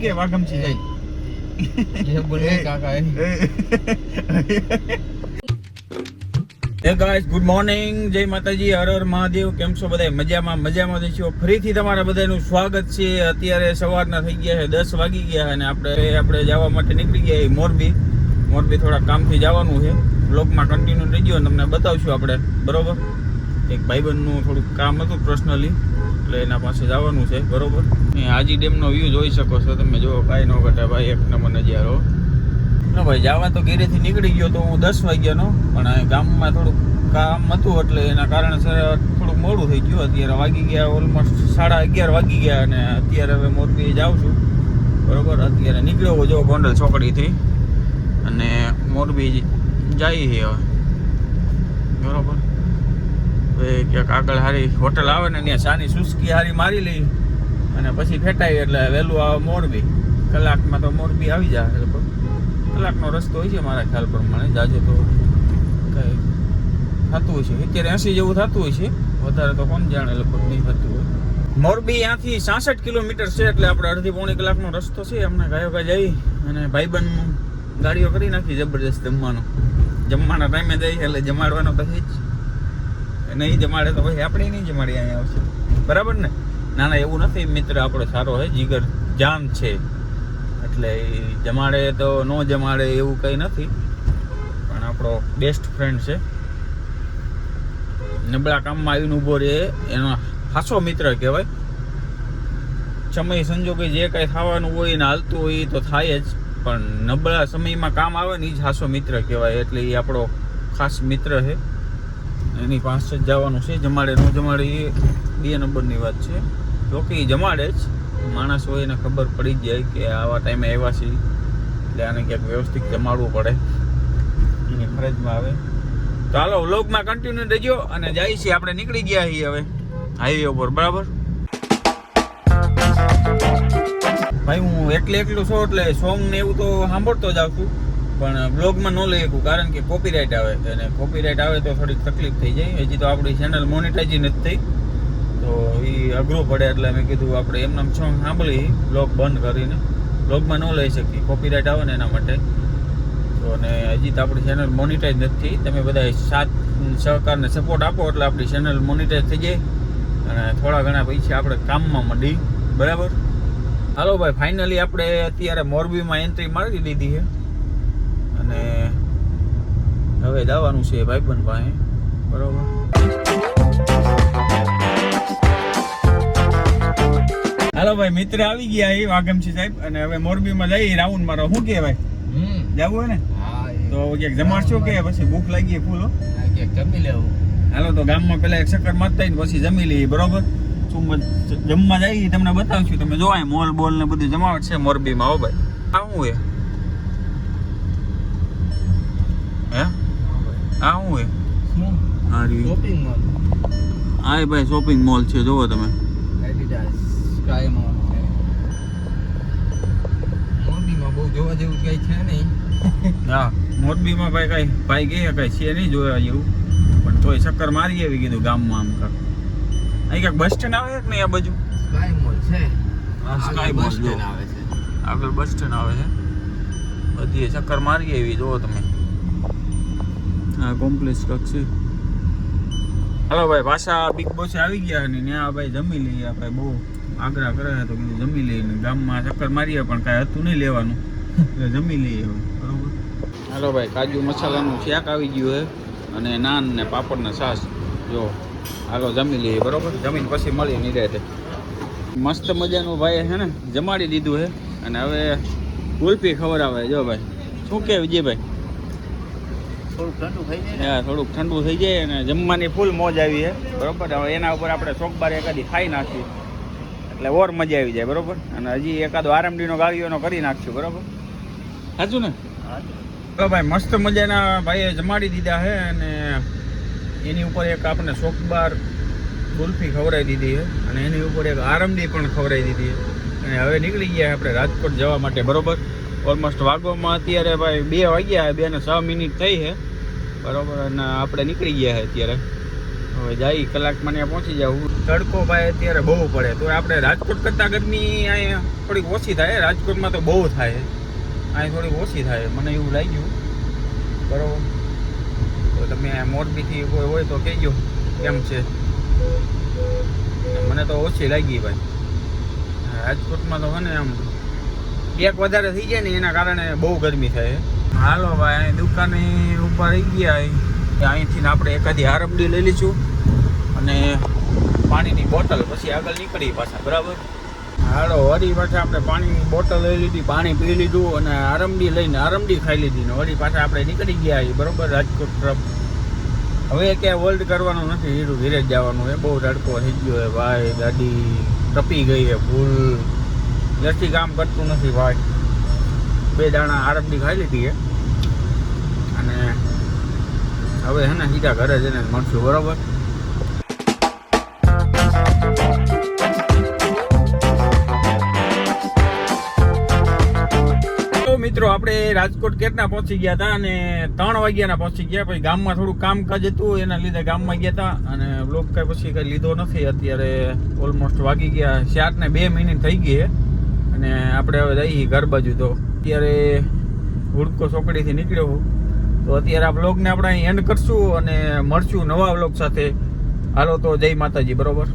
કે વાગમસી જાય ये बोले काका है હે ગાઈસ ગુડ મોર્નિંગ જય માતાજી હર હર મહાદેવ કેમ છો બધા મજામાં છો ફરીથી તમારા બધાનું સ્વાગત છે અત્યારે સવારના થઈ ગયા છે 10 વાગી ગયા અને આપણે જવા માટે નીકળી ગયા મોરબી થોડા કામથી જવાનું છે બ્લોગમાં કન્ટિન્યુ રહી ગયો તમને બતાવશું આપણે બરોબર એક ભાઈબંધનું થોડુંક કામ હતું પર્સનલી એટલે એના પાસે જવાનું છે બરોબર હાજી ડેમનો વ્યૂ જોઈ શકો છો તમે જો કાંઈ ન ઘટે ભાઈ એક નંબર નજારો ના ભાઈ જવા તો ઘેરેથી નીકળી ગયો તો હું 10 વાગ્યાનો પણ ગામમાં થોડુંક કામ હતું એટલે એના કારણે થોડુંક મોડું થઈ ગયું અત્યારે વાગી ગયા ઓલમોસ્ટ 11:30 વાગી ગયા અને અત્યારે હવે મોરબી જાઉં છું બરોબર અત્યારે નીકળ્યો જો ગોંડલ ચોકડીથી અને મોરબી જઈએ હવે બરોબર હવે ક્યાંક આગળ સારી હોટલ આવે ને ત્યાં સાની સુસ્કી સારી મારી લઈ અને પછી ફેટાઈ એટલે વહેલું આવે મોરબી કલાકમાં તો મોરબી આવી જાય કલાકનો રસ્તો હોય છે મારા ખ્યાલ પ્રમાણે જાજો તો કંઈ થતું હોય છે 70-80 જેવું થતું હોય છે વધારે તો કોણ જાણે લગભગ નહીં થતું હોય મોરબી અહીંયાથી 66 કિલોમીટર છે એટલે આપણે અડધી પોણી કલાકનો રસ્તો છે હમણાં ગાયો જઈ અને ભાઈબંધ ગાડીઓ કરી નાખી જબરજસ્ત જમવાના ટાઈમે જઈ એટલે જમાડવાનો તો છે જ નહીં જમાડે તો પછી આપણે નહીં જમાડી અહીંયા આવશે બરાબર ને ના ના એવું નથી મિત્ર આપણો સારો છે જીગર જાન છે એટલે જમાડે તો ન જમાડે એવું કંઈ નથી પણ આપણો બેસ્ટ ફ્રેન્ડ છે નબળા કામમાં આવીને ઊભો રહે એનો ખાસો મિત્ર કહેવાય સમય સંજોગે જે કાંઈ થવાનું હોય ને હાલતું હોય એ તો થાય જ પણ નબળા સમયમાં કામ આવે ને એ જ ખાસો મિત્ર કહેવાય એટલે એ આપણો ખાસ મિત્ર છે એની પાસે જ જવાનું છે જમાડે ન જમાડે એ 2 નંબરની વાત છે જોકે એ જમાડે જ માણસ હોય એને ખબર પડી જ જાય કે આવા ટાઈમે આવ્યા છે એટલે આને ક્યાંક વ્યવસ્થિત જમાડવું પડે એની ફરજમાં આવે તો હાલો વ્લોગમાં કન્ટિન્યુ રહેજો અને જાય છે આપણે નીકળી ગયા છીએ હવે હાઈવે ઉપર બરાબર ભાઈ હું એકલું છું એટલે સોંગ ને એવું તો સાંભળતો જ આવશું પણ બ્લોગમાં ન લઈ શકું કારણ કે કોપીરાઇટ આવે અને કોપીરાઇટ આવે તો થોડીક તકલીફ થઈ જાય હજી તો આપણી ચેનલ મોનિટાઈઝ નથી થઈ તો એ અઘરું પડે એટલે મેં કીધું આપણે એમનામ સોંગ સાંભળી બ્લોગ બંધ કરીને બ્લોગમાં ન લઈ શકીએ કોપીરાઇટ આવે ને એના માટે તો અને હજી તો આપણી ચેનલ મોનિટાઈઝ નથી તમે બધા સાથ સહકારને સપોર્ટ આપો એટલે આપણી ચેનલ મોનિટાઈઝ થઈ જાય અને થોડા ઘણા પૈસા આપણે કામમાં મળી બરાબર હાલો ભાઈ ફાઇનલી આપણે અત્યારે મોરબીમાં એન્ટ્રી મારી દીધી છે અને હવે જવાનું છે ભાઈબંધ પાસે બરોબર હાલો ભાઈ મિત્ર આવી ગયા એ વાગમસી સાહેબ અને હવે મોરબીમાં જઈ રાઉન્ડ મારો શું કે ભાઈ જવું હોય ને તો ક્યાંક જમાડશો કે પછી ભૂખ લાગી ફૂલ जमी ले હાલો તો ગામમાં પેલા એક ચક્કર મારતા ને પછી જમી લઈએ બરોબર જમવા જઈએ તમને બતાવશું તમે જો મોલ બોલ ને બધું જમાવટ છે મોરબીમાં હો ભાઈ આ શું હે હે આ શું હે शॉपिंग मॉल હા ભાઈ શોપિંગ મોલ છે જોવો તમે એડિડાસ સ્કાય મોલ મોરબીમાં બહુ જોવા જેવું કઈ છે નહીં હા મોરબીમાં ભાઈ કઈ છે નહીં જોવા જેવું પણ તોય ચક્કર મારી આવી કીધું ગામમાં આમ કર અહીં ક્યાંક બસ સ્ટેન્ડ આવે કે નહીં આ બાજુ સ્કાય મોલ છે સ્કાય મોલ જો આવે છે આગળ બસ સ્ટેન્ડ આવે છે બધી ચક્કર મારી આવી જોવો તમે હા કોમ્પ્લેક્સ કક છે હાલો ભાઈ પાછા બિગ બોસ આવી ગયા ને ત્યાં ભાઈ જમી લઈએ આપણે બહુ આગ્રહ કરે તો કીધું જમી લઈએ ગામમાં ચક્કર મારીએ પણ કાંઈ હતું નહીં લેવાનું એટલે જમી લઈએ હવે બરોબર હાલો ભાઈ કાજુ મસાલાનું શાક આવી ગયું છે અને નાન ને પાપડ ને છાશ જો હાલો જમી લઈએ બરોબર જમીને પછી મળીએ નિરાતે મસ્ત મજાનું ભાઈ છે ને જમાડી દીધું છે અને હવે કુલ્ફી ખવડાવે જો ભાઈ શું કે વિજયભાઈ થોડુંક ઠંડુ થઈ જાય અને જમવાની ફૂલ મોજ આવી છે બરોબર હવે એના ઉપર આપણે ચોકબાર એકાદી ખાઈ નાખીએ એટલે ઓર મજા આવી જાય બરોબર અને હજી એકાદો આરએમડીનો ગાડીઓનો કરી નાખશું બરોબર સાચું ને તો ભાઈ મસ્ત મજાના ભાઈએ જમાડી દીધા છે અને એની ઉપર એક આપણે ચોકબાર કુલ્ફી ખવડાવી દીધી છે અને એની ઉપર એક આરએમડી પણ ખવડાવી દીધી છે અને હવે નીકળી ગયા આપણે રાજકોટ જવા માટે બરોબર ઓલમોસ્ટ વાગોમાં અત્યારે ભાઈ 2 વાગ્યા 2 ને 6 મિનિટ થઈ છે બરોબર અને આપણે નીકળી ગયા છે અત્યારે હવે જાય કલાકમાં ત્યાં પહોંચી જાવ. તડકો ભાઈ અત્યારે બહુ પડે તો આપણે રાજકોટ કરતાં ગરમી અહીંયા થોડીક ઓછી થાય. રાજકોટમાં તો બહુ થાય, અહીં થોડીક ઓછી થાય મને એવું લાગ્યું. બરાબર, તો તમે મોરબીથી કોઈ હોય તો કહેજો કેમ છે. મને તો ઓછી લાગી ભાઈ. રાજકોટમાં તો ને આમ બેક વધારે થઈ જાય ને એના કારણે બહુ ગરમી થાય. હાલો ભાઈ, અહીં દુકાને ઊભા રહી ગયા. અહીંથી આપણે એકાદી આરમડી લઈ લઈશું અને પાણીની બોટલ, પછી આગળ નીકળી પાછા. બરાબર, હાલો વળી પાછા આપણે પાણીની બોટલ લઈ લીધી, પાણી પી લીધું અને આરમડી લઈને આરમડી ખાઈ લીધી ને વળી પાછા આપણે નીકળી ગયા. બરાબર, રાજકોટ તરફ. હવે ક્યાંય હોલ્ડ કરવાનું નથી, ધીરું ધીરે જ જવાનું. એ બહુ તડકો થઈ ગયો છે ભાઈ, ગાડી તપી ગઈ છે ફૂલ, જલ્દી કામ કરતું નથી ભાઈ. 2 દાણા આરમડી ખાઈ લીધી છે અને હવે હે ને સીધા ઘરે જઈને મળશું. બરાબર, મિત્રો આપણે રાજકોટ કેટલા પહોંચી ગયા હતા અને 3 વાગ્યાના પહોંચી ગયા. પછી ગામમાં થોડું કામકાજ હતું એના લીધે ગામમાં ગયા હતા અને બ્લોગ કઈ પછી કઈ લીધો નથી. અત્યારે ઓલમોસ્ટ વાગી ગયા 4:02 થઈ ગઈ અને આપણે હવે જઈએ ઘર બાજુ. તો અત્યારે હુડકો ચોકડીથી નીકળ્યો હું, તો અત્યારે આ બ્લોગને આપણે અહીં એન્ડ કરશું અને મળશું નવા બ્લોગ સાથે. હાલો તો જય માતાજી. બરોબર.